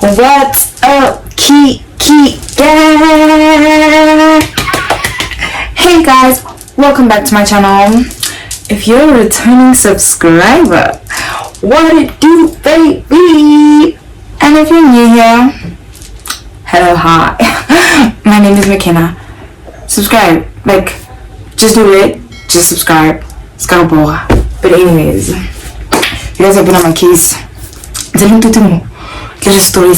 What's up, Kiki? Yeah. Hey guys, welcome back to my channel. If you're a returning subscriber, what it do, baby? And if you're new here, hello, hi. My name is Mekhinah. Subscribe, like, just do it. Just subscribe. Scarborough. But anyways, you guys have been on my case. Get a story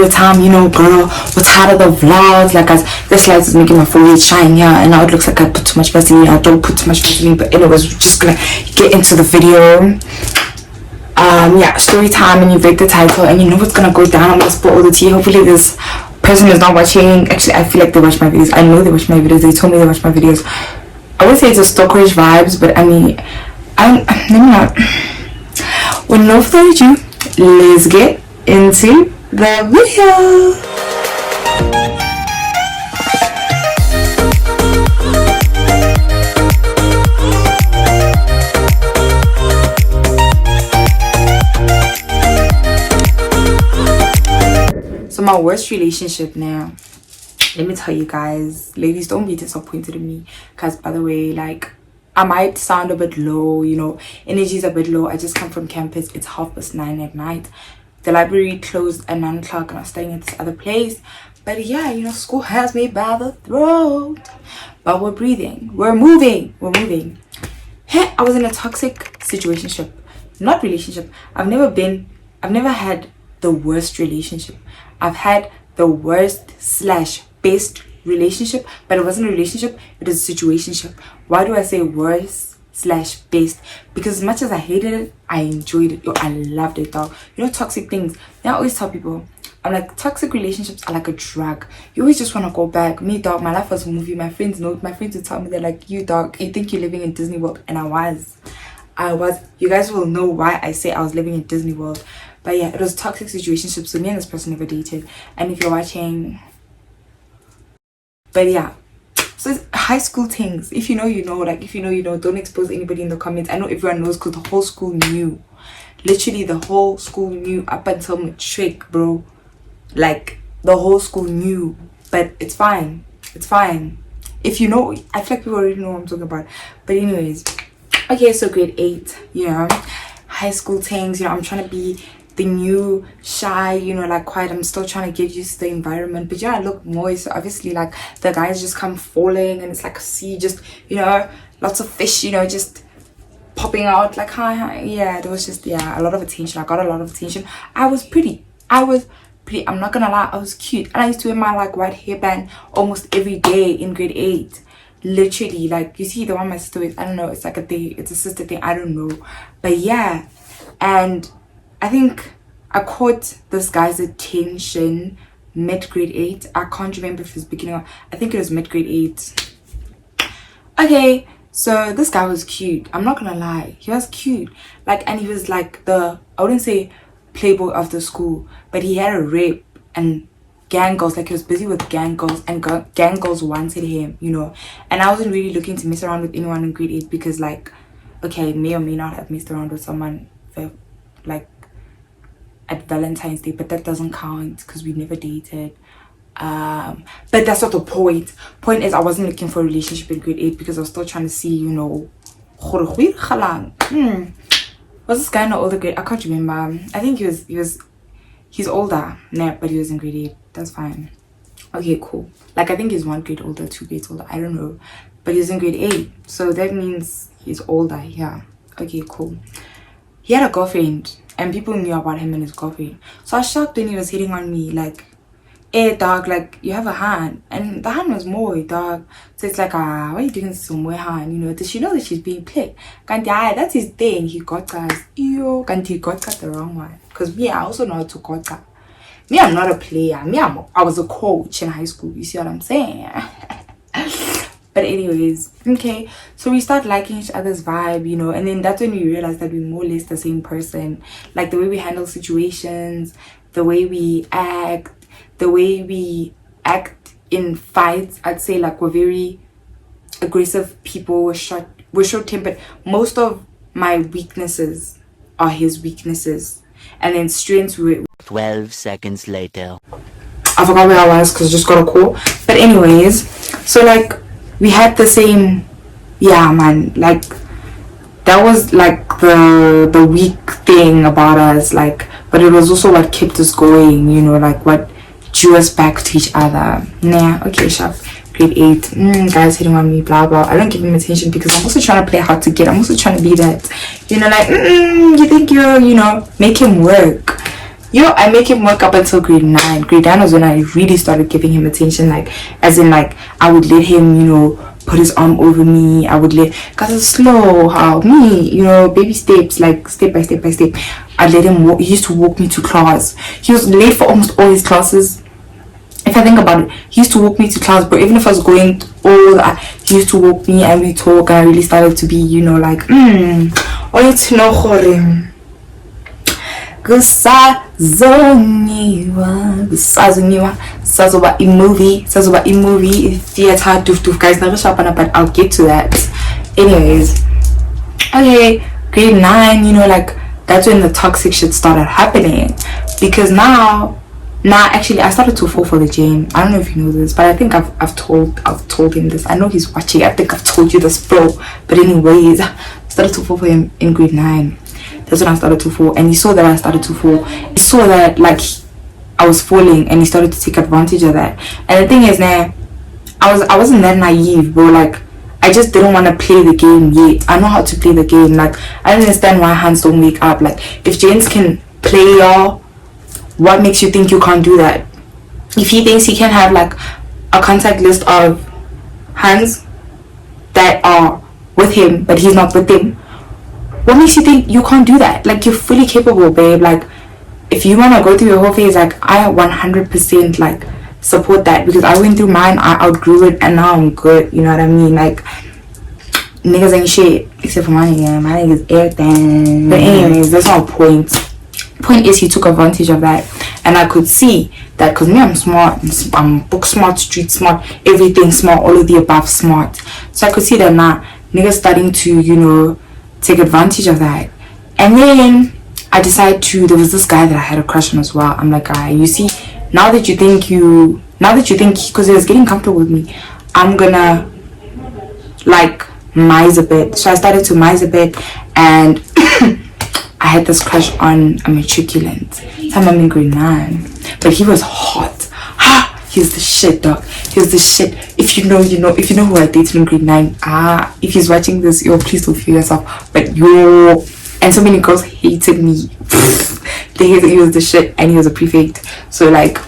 time, you know, girl. We're tired of the vlogs. Like, guys, this light is making my forehead shine here, and now it looks like I put too much Vaseline. I don't put too much Vaseline, but anyways, we're just gonna get into the video. Yeah, story time, and you read the title, and you know what's gonna go down. I'm gonna spill all the tea. Hopefully, this person is not watching. Actually, I feel like they watch my videos. I know they watch my videos. They told me they watch my videos. I would say it's a stalkerish vibes, but I mean, let me not. With no further ado, let's get into the video. So my worst relationship now, let me tell you guys, ladies, don't be disappointed in me, because by the way, like, I might sound a bit low, you know, energy is a bit low. I just come from campus. It's 9:30 at night. The library closed at 9 o'clock, and I'm staying at this other place. But yeah, you know, school has me by the throat, but we're breathing, we're moving. Hey, I was in a toxic situationship, not relationship. I've never had the worst relationship. I've had the worst / best relationship, but it wasn't a relationship, it was a situationship. Why do I say worst / best? Because as much as I hated it, I enjoyed it. Yo, I loved it, dog. You know, toxic things, I always tell people, I'm like, toxic relationships are like a drug. You always just want to go back. Me, dog, my life was a movie. My friends know. My friends would tell me, they're like, you, dog, you think you're living in Disney World. And I was. You guys will know why I say I was living in Disney World. But yeah, it was a toxic situation. So me and this person never dated. And if you're watching, but yeah, so it's high school things. If you know, you know. Like, if you know, you know. Don't expose anybody in the comments. I know everyone knows because the whole school knew. Literally, the whole school knew up until matric, bro. Like, the whole school knew. But it's fine. It's fine. If you know, I feel like people already know what I'm talking about. But anyways, okay, so grade 8, you know, high school things. You know, I'm trying to be the new shy, you know, like quiet. I'm still trying to get used to the environment, but yeah, I look moist. So obviously, like, the guys just come falling, and it's like a sea, just, you know, lots of fish, you know, just popping out, like, hi. Yeah, there was just, yeah, a lot of attention. I got a lot of attention. I was pretty. I'm not gonna lie, I was cute, and I used to wear my like white hairband almost every day in grade 8. Literally, like, you see the one my sister with, I don't know, it's like a thing, it's a sister thing, I don't know, but yeah. And I think I caught this guy's attention mid-grade 8. I can't remember if it was beginning or, I think it was mid-grade 8. Okay, so this guy was cute. I'm not gonna lie, he was cute. Like, and he was like I wouldn't say playboy of the school, but he had a rape and gang girls. Like, he was busy with gang girls, and gang girls wanted him, you know. And I wasn't really looking to mess around with anyone in grade 8 because, like, okay, may or may not have messed around with someone for, like, at Valentine's Day, but that doesn't count because we never dated. But that's not the point. Point is, I wasn't looking for a relationship in grade 8 because I was still trying to see, you know, was this guy in an older grade? I can't remember. I think he's older, nah, but he was in grade 8. That's fine. Okay, cool. Like, I think he's 1 grade older, 2 grades older, I don't know, but he's in grade 8, so that means he's older. Yeah, okay, cool. He had a girlfriend, and people knew about him and his girlfriend. So I was shocked when he was hitting on me, like, hey, dog, like, you have a hand. And the hand was more, dog. So it's like, why are you doing some more hand? You know, does she know that she's being played? Kanti, that's his thing. He got us. Ew, Kanti, he got the wrong one. Because me, I also know how to got her. Me, I'm not a player. Me, I was a coach in high school. You see what I'm saying? But anyways, okay, so we start liking each other's vibe, you know, and then that's when we realize that we're more or less the same person. Like, the way we handle situations, the way we act in fights. I'd say, like, we're very aggressive people. We're short-tempered. Most of my weaknesses are his weaknesses, and then strengths 12 seconds later. I forgot where I was because I just got a call. But anyways, so like we had the same, yeah man, like that was like the weak thing about us, like, but it was also what kept us going, you know, like what drew us back to each other. Nah, okay, sharp. Grade 8, guys hitting on me, blah blah. I don't give him attention because I'm also trying to play hard to get. I'm also trying to be that, you know, like you think you're, you know, make him work. I make him work up until grade 9. Grade 9 was when I really started giving him attention, like as in like I would let him, you know, put his arm over me. I would let, cause it's slow, how me, you know, baby steps, like step by step by step. I'd let him walk. He used to walk me to class. He was late for almost all his classes. If I think about it, he used to walk me to class, but even if I was going all that, he used to walk me and we talk, and I really started to be, you know, like only to know kusazoniwa sazoba movie theater doof guys, never sharp on, but I'll get to that. Anyways, okay, grade 9, you know, like that's when the toxic shit started happening, because now actually I started to fall for the Jane. I don't know if you know this, but I think I've told him this. I know he's watching. I think I've told you this, bro. But anyways, I started to fall for him in grade 9. That's when I started to fall, and he saw that I started to fall. He saw that like I was falling, and he started to take advantage of that. And the thing is, now I wasn't that naive, bro. Like I just didn't want to play the game yet. I know how to play the game. Like I don't understand why hands don't wake up. Like if James can play y'all, what makes you think you can't do that? If he thinks he can have like a contact list of hands that are with him but he's not with them, what makes you think you can't do that? Like you're fully capable, babe. Like if you want to go through your whole phase, like I 100% like support that, because I went through mine, I outgrew it, and now I'm good, you know what I mean? Like niggas ain't shit except for my nigga. My nigga's everything. But anyways, that's not a point is he took advantage of that, and I could see that because me, I'm smart, I'm book smart, street smart, everything smart, all of the above smart. So I could see that now niggas starting to, you know, take advantage of that. And then I decided to, there was this guy that I had a crush on as well. I'm like, you see, now that you think because he was getting comfortable with me, I'm gonna like mise a bit. So I started to mise a bit, and I had this crush on a matriculant. Time I'm in grade 9, but he was hot. He was the shit, dog. He was the shit. If you know, you know. If you know who I dated in grade 9, if he's watching this, please don't feel yourself. But and so many girls hated me. They hated he was the shit, and he was a prefect. So like,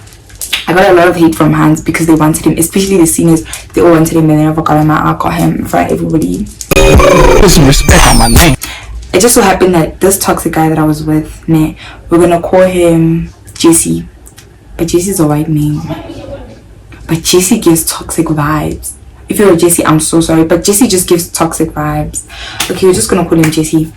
I got a lot of hate from hands because they wanted him, especially the seniors. They all wanted him, and they never got him. I got him in front of everybody. Put some respect on my name. It just so happened that this toxic guy that I was with, we're gonna call him JC, but JC's a white name. But JC gives toxic vibes. If you're a JC, I'm so sorry, but JC just gives toxic vibes. Okay, we're just gonna call him JC.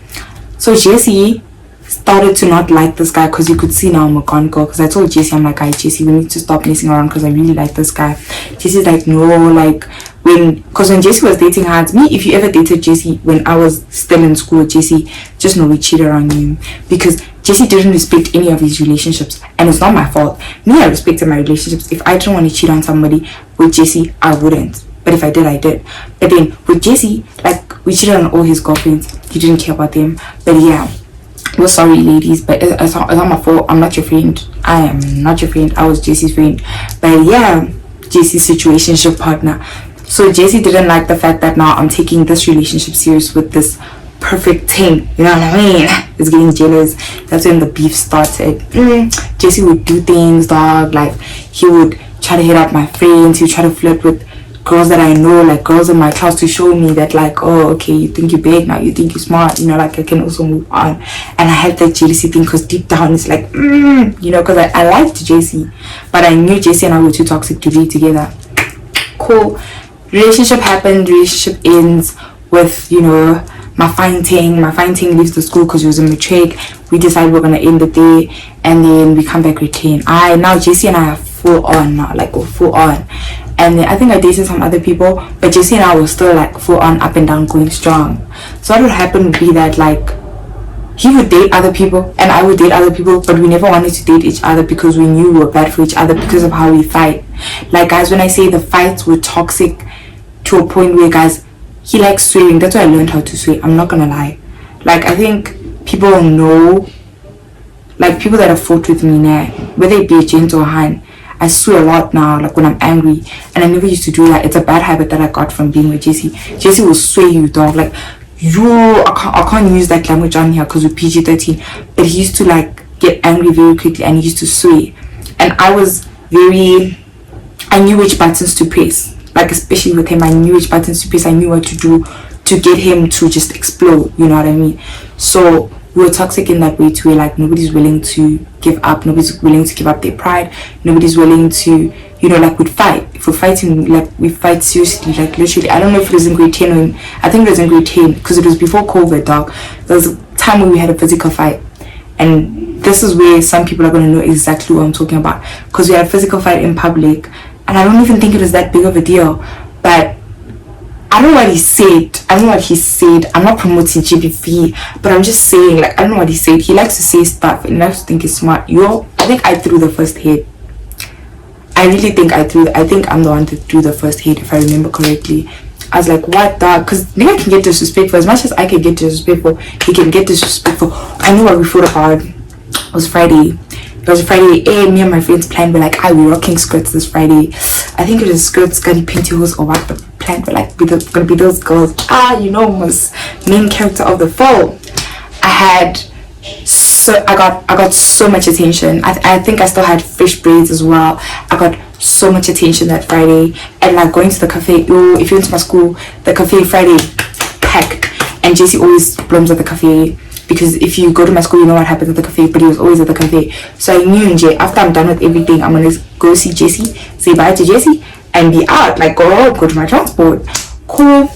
So JC started to not like this guy because you could see now I'm a gone girl. Because I told JC, I'm like, JC, we need to stop messing around because I really like this guy. JC's like, no, like because when JC was dating hands, me, if you ever dated JC when I was still in school with JC, just know we cheated on you, because JC didn't respect any of his relationships, and it's not my fault. Me, I respected my relationships. If I didn't want to cheat on somebody with JC, I wouldn't. But if I did, I did. But then with JC, like we cheated on all his girlfriends. He didn't care about them. But yeah, well, sorry ladies, but it's not my fault. I'm not your friend. I am not your friend. I was JC's friend. But yeah, JC's situationship partner. So JC didn't like the fact that now I'm taking this relationship serious with this perfect thing, you know what I mean? It's getting jealous. That's when the beef started. JC would do things, dog, like he would try to hit up my friends. He would try to flirt with girls that I know, like girls in my class, to show me that like, oh, okay, you think you're big now, you think you're smart, you know, like I can also move on. And I had that jealousy thing because deep down it's like, you know, because I liked JC, but I knew JC and I were too toxic to be together. Cool. Relationship happened, relationship ends with, you know, my fine ting leaves the school because he was a matric. We decide we're gonna end the day, and then we come back retain. Now JC and I are full on now, like we're full on. And then I think I dated some other people, but JC and I were still like full on, up and down, going strong. So what would happen would be that like he would date other people and I would date other people, but we never wanted to date each other because we knew we were bad for each other because of how we fight. Like, guys, when I say the fights were toxic to a point where, guys, he likes swearing. That's why I learned how to swear. I'm not gonna lie. Like, I think people know, like, people that have fought with me now, whether it be a gent or a han, I swear a lot now, like when I'm angry, and I never used to do that. It's a bad habit that I got from being with Jesse. Jesse will swear you, dog. Like, I can't use that language on here because we're PG-13, but he used to like get angry very quickly and he used to swear, and I knew which buttons to press. Like, especially with him, I knew which buttons to press. I knew what to do to get him to just explode, you know what I mean? So we were toxic in that way too, where like nobody's willing to give up, nobody's willing to give up their pride, nobody's willing to, you know, like we'd fight. If we're fighting, like we fight seriously, like literally. I don't know if it was in grade 10 or I think it was in grade 10 because it was before COVID, dog. There was a time when we had a physical fight, and this is where some people are going to know exactly what I'm talking about, because we had a physical fight in public, and I don't even think it was that big of a deal, but I don't know what he said. I'm not promoting GBV, but I'm just saying, like, I don't know what he said. He likes to say stuff and he likes to think he's smart. I think I threw the first hit. I really think I think I'm the one that threw the first hit, if I remember correctly. I was like, what, dog? Because nigga can get disrespectful. As much as I can get disrespectful, he can get disrespectful. I knew what we fought about. It was Friday. Me and my friends planned, we're like, we're rocking skirts this Friday. I think it was skirts, got pantyhose or what, the plan, we're like, we're gonna be those girls. You know, most main character of the film. I got so much attention. I think I still had fish braids as well. I got so much attention that Friday, and like going to the cafe. If you went to my school, the cafe Friday packed, and Jesse always blooms at the cafe. Because if you go to my school, you know what happens at the cafe, but he was always at the cafe. So I knew, after I'm done with everything, I'm going to go see Jesse, say bye to Jesse, and be out. Like, go to my transport. Cool.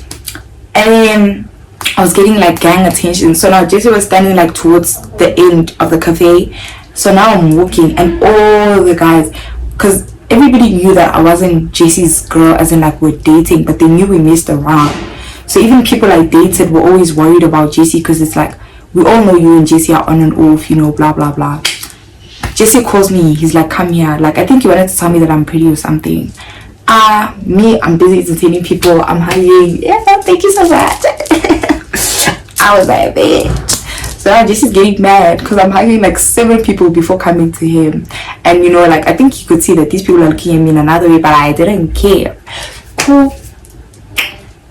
And then I was getting, like, gang attention. So now Jesse was standing, like, towards the end of the cafe. So now I'm walking, and all the guys, because everybody knew that I wasn't Jesse's girl, as in, like, we're dating, but they knew we messed around. So even people I dated were always worried about Jesse, because it's like, we all know you and Jesse are on and off, you know, blah blah blah. Jesse calls me, he's like, come here. Like, I think he wanted to tell me that I'm pretty or something. I'm busy entertaining people, I'm hiding. Yeah, thank you so much. I was like, bitch. So now Jesse's getting mad because I'm hugging like 7 people before coming to him. And you know, like, I think he could see that these people are looking at me in another way, but I didn't care. Cool.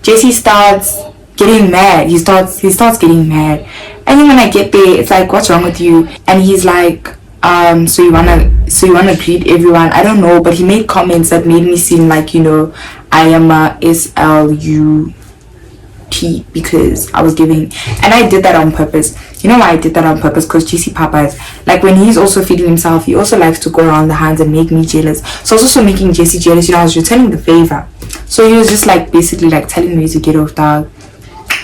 Jesse starts getting mad. He starts getting mad. And then when I get there, it's like, what's wrong with you? And he's like, so you wanna greet everyone? I don't know, but he made comments that made me seem like, you know, I am a SLUT because I was giving, and I did that on purpose. You know why I did that on purpose? Because GC Papa's, like, when he's also feeding himself, he also likes to go around the hands and make me jealous. So I was also making Jesse jealous. You know, I was returning the favor. So he was just like basically like telling me to get off, dog.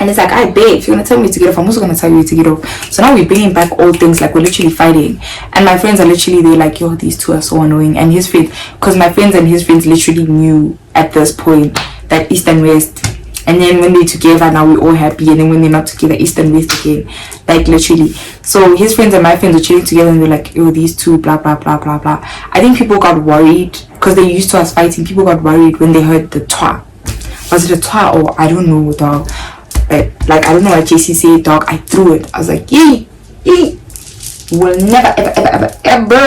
And it's like, I bet if you're gonna tell me to get off, I'm also gonna tell you to get off. So now we're bringing back old things, like we're literally fighting. And my friends are literally, they're like, yo, these two are so annoying. And his friends, because my friends and his friends literally knew at this point that East and West. And then when they're together, now we're all happy. And then when they're not together, East and West again. Like, literally. So his friends and my friends were chilling together and they're like, yo, these two, blah, blah, blah, blah, blah. I think people got worried because they used to us fighting. People got worried when they heard the twa. Was it a twa or I don't know, dog. But, like, I don't know what JC said, dog. I threw it. I was like, yee. Will never, ever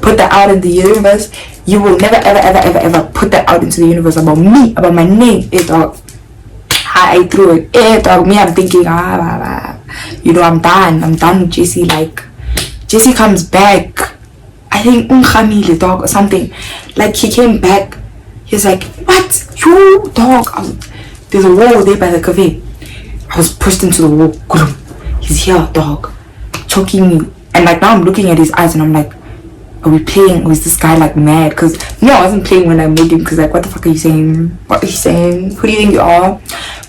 put that out in the universe. You will never, ever put that out into the universe about me, about my name. Dog. I threw it. Dog. Me, I'm thinking, you know, I'm done with JC. Like, JC comes back. I think Unhamile, dog, or something. Like, he came back. He's like, what? You, dog. There's a wall there by the cafe. I was pushed into the wall. He's here, dog. Choking me. And like now I'm looking at his eyes and I'm like, are we playing or is this guy like mad? Because no, I wasn't playing when I made him, because like, what the fuck are you saying? What are you saying? Who do you think you are?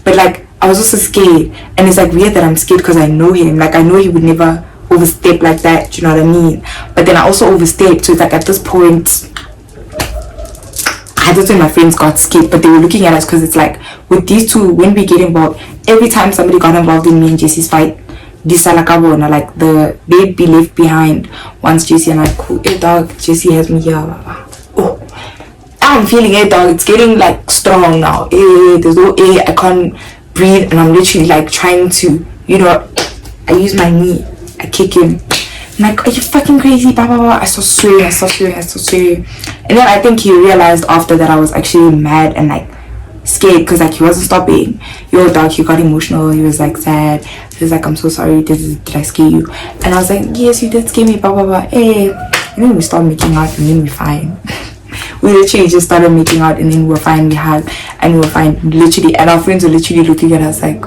But like, I was also scared. And it's like weird that I'm scared because I know him. Like, I know he would never overstep like that. Do you know what I mean? But then I also overstepped. So it's like at this point, I just think my friends got scared, but they were looking at us because it's like with these two, when we get involved, every time somebody got involved in me and Jesse's fight, disalakabona, like they'd be left behind once JC and I cool. Hey dog, JC has me here. Oh, I'm feeling it, dog. It's getting like strong now. There's no air. I can't breathe, and I'm literally like trying to, I use my knee. I kick him. I'm like, are you fucking crazy? Blah blah blah. I start swearing. And then I think he realized after that I was actually mad and like scared, because like he wasn't stopping. Yo dog, he got emotional. He was like sad. He was like, I'm so sorry. Did I scare you? And I was like, yes, you did scare me. Blah blah blah. Hey. And then we started making out, and then we're fine. We literally just started making out, and then we were fine. We hugged, and we were fine. Literally, and our friends were literally looking at us like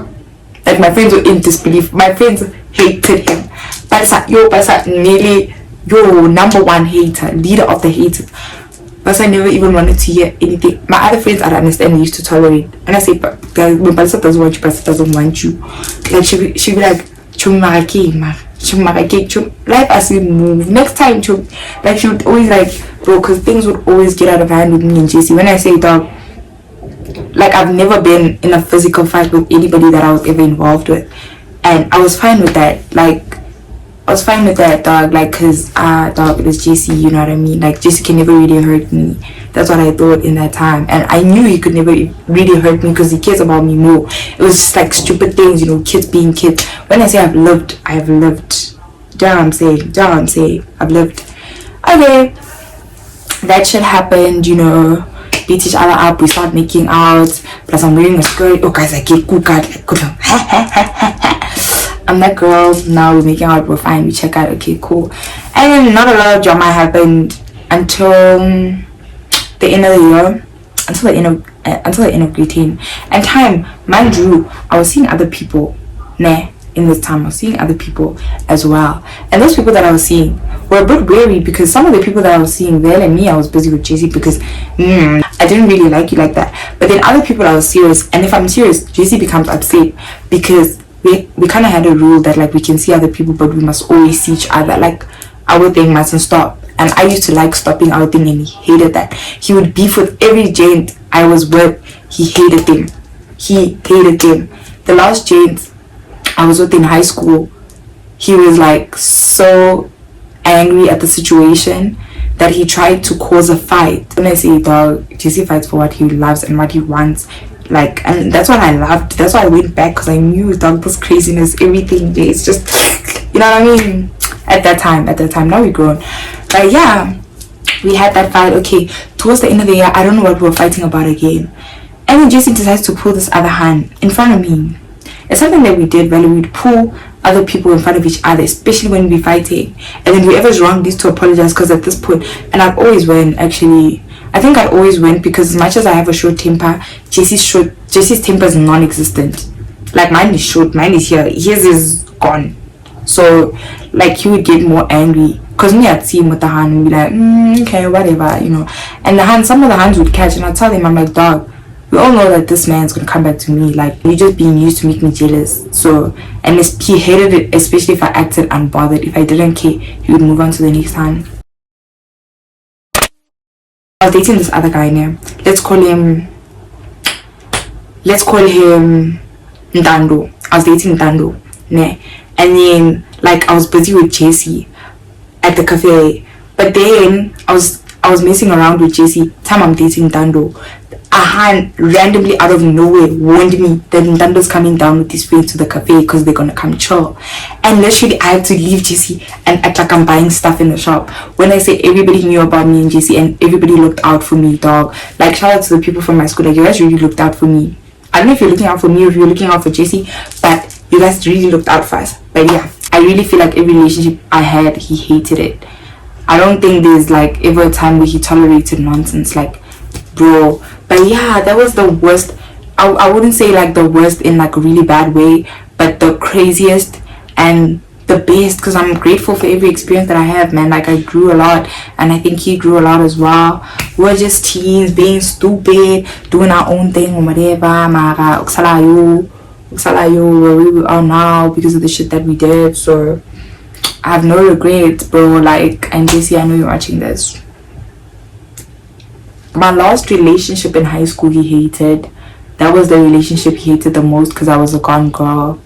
my friends were in disbelief. My friends hated him. Basa nearly number one hater, leader of the haters. Basa never even wanted to hear anything. My other friends, I don't understand, they used to tolerate. And I say, but when Basa doesn't want you, Basa doesn't want you. Like she'd be like, life as we move. Next time, like she would always like, bro, because things would always get out of hand with me and JC. When I say dog, like I've never been in a physical fight with anybody that I was ever involved with, and I was fine with that. Dog, like, cause dog, it was JC, you know what I mean? Like JC can never really hurt me. That's what I thought in that time, and I knew he could never really hurt me because he cares about me more. It was just like stupid things, kids being kids. When I say I've lived. Do you know what I'm saying? I've lived. Okay, that shit happened, beat each other up, we start making out, plus I'm wearing a skirt. Oh guys, I get cooked. I'm that girl. Now we're making out, we're fine, we check out, okay, cool. And then not a lot of drama happened until the end of the year, until the end of grade 10. And time, mind you, I was seeing other people in this time. I was seeing other people as well, and those people that I was seeing were a bit wary, because some of the people that I was seeing there, and me, I was busy with JC because I didn't really like you like that. But then other people, I was serious, and if I'm serious, JC becomes upset, because we kind of had a rule that like we can see other people, but we must always see each other. Like our thing mustn't stop, and I used to like stopping our thing, and he hated that. He would beef with every gent I was with. He hated them. The last gent I was with in high school, he was like so angry at the situation that he tried to cause a fight. When I say dog, JC fights for what he loves and what he wants, like, and that's what I loved. That's why I went back, because I knew dog, this craziness, everything. It's just, you know what I mean? At that time, now we're grown. But yeah, we had that fight. Okay, towards the end of the year, I don't know what we were fighting about again, and then JC decides to pull this other hand in front of me. It's something that we did, Valerie. We'd pull other people in front of each other, especially when we're fighting, and then whoever's wrong needs to apologize, because at this point, and I've always win, actually. I think I always win, because as much as I have a short temper, JC's temper is non-existent. Like mine is short, mine is here, his is gone. So like he would get more angry, because me, I'd see him with the hand and be like, okay, whatever, and some of the hands would catch, and I'd tell him, I'm like, dog, we all know that this man's gonna come back to me. Like, you're just being used to make me jealous. So, and he hated it, especially if I acted unbothered. If I didn't care, he would move on to the next hand. I was dating this other guy now. Let's call him Ntando. I was dating Ntando. And then like I was busy with JC at the cafe. But then I was messing around with JC. Time I'm dating Ntando, a hand randomly out of nowhere warned me that Ntando's coming down with his friends to the cafe because they're gonna come chill. And literally I had to leave JC and act like I'm buying stuff in the shop. When I say everybody knew about me and JC, and everybody looked out for me, dog. Like, shout out to the people from my school, like, you guys really looked out for me. I don't know if you're looking out for me or if you're looking out for JC, but you guys really looked out for us. But yeah, I really feel like every relationship I had, he hated it. I don't think there's like ever a time where he tolerated nonsense, like, bro. But yeah, that was the worst. I wouldn't say like the worst in like a really bad way, but the craziest and the best, because I'm grateful for every experience that I have, man. Like, I grew a lot, and I think he grew a lot as well. We're just teens being stupid, doing our own thing or whatever. Mara uksalayo where we are now because of the shit that we did. So I have no regrets, bro. Like, and JC, I know you're watching this. My last relationship in high school, he hated. That was the relationship he hated the most, because I was a gone girl.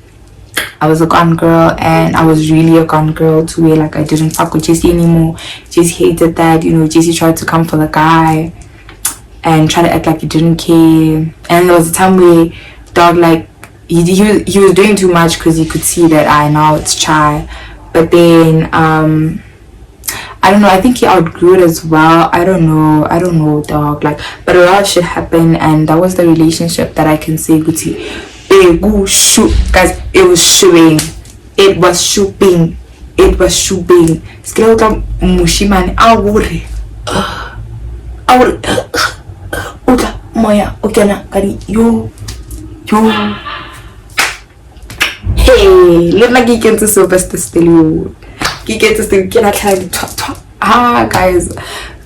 I was a gone girl, and I was really a gone girl to where like I didn't fuck with Jesse anymore. Jesse hated that, you know. Jesse tried to come for the guy and try to act like he didn't care. And there was a time where dog, like he was doing too much because he could see that now it's Chai. But then I don't know, I think he outgrew it as well. I don't know dog, like, but a lot of shit happened, and that was the relationship that I can say Gucci. Guys, it was shooting. Skills mushimani awuri uta moya okena kari yo. Hey, let me get into Sylvester Stallone. Get to still get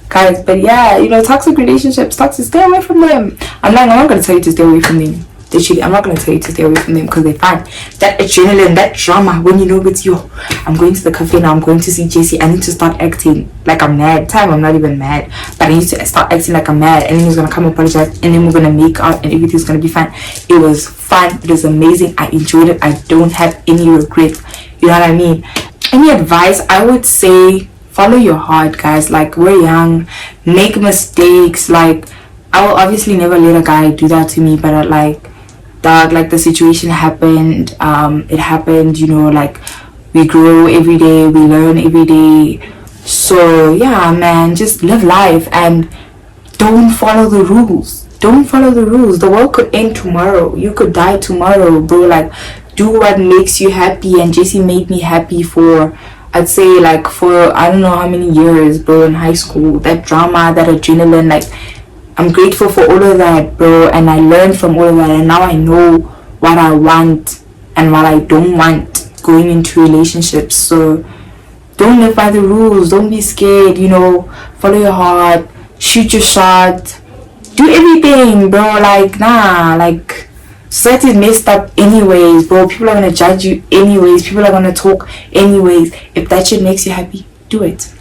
guys, but yeah, you know, toxic relationships, stay away from them. I'm not gonna tell you to stay away from them. Literally, I'm not gonna tell you to stay away from them because they're fine. That adrenaline, that drama, when you know it's you. I'm going to the cafe now, I'm going to see JC. I need to start acting like I'm mad. I'm not even mad, but I need to start acting like I'm mad, and then he's gonna come apologize, and then we're gonna make out, and everything's gonna be fine. It was fun, it was amazing, I enjoyed it, I don't have any regrets. You know what I mean? Any advice? I would say follow your heart, guys. Like, we're young, make mistakes. Like, I will obviously never let a guy do that to me, but like the situation happened. It happened, you know. Like, we grow every day, we learn every day. So yeah, man, just live life and don't follow the rules. The world could end tomorrow. You could die tomorrow, bro. Like, do what makes you happy. And JC made me happy for, I'd say, like, for I don't know how many years, bro. In high school, that drama, that adrenaline, like, I'm grateful for all of that, bro. And I learned from all of that, and now I know what I want and what I don't want going into relationships. So don't live by the rules, don't be scared, you know. Follow your heart, shoot your shot, do everything, bro. Like, nah, like, society is messed up anyways, bro. People are gonna judge you anyways, people are gonna talk anyways. If that shit makes you happy, do it.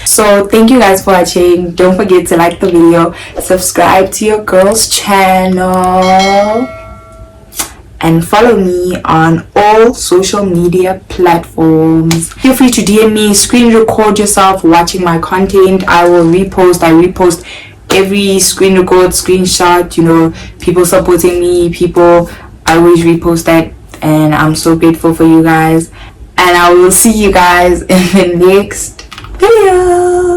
So thank you guys for watching. Don't forget to like the video, subscribe to your girl's channel, and follow me on all social media platforms. Feel free to DM me, screen record yourself watching my content. I repost every screen record, screenshot, you know. People supporting me, I always repost that, and I'm so grateful for you guys. And I will see you guys in the next video.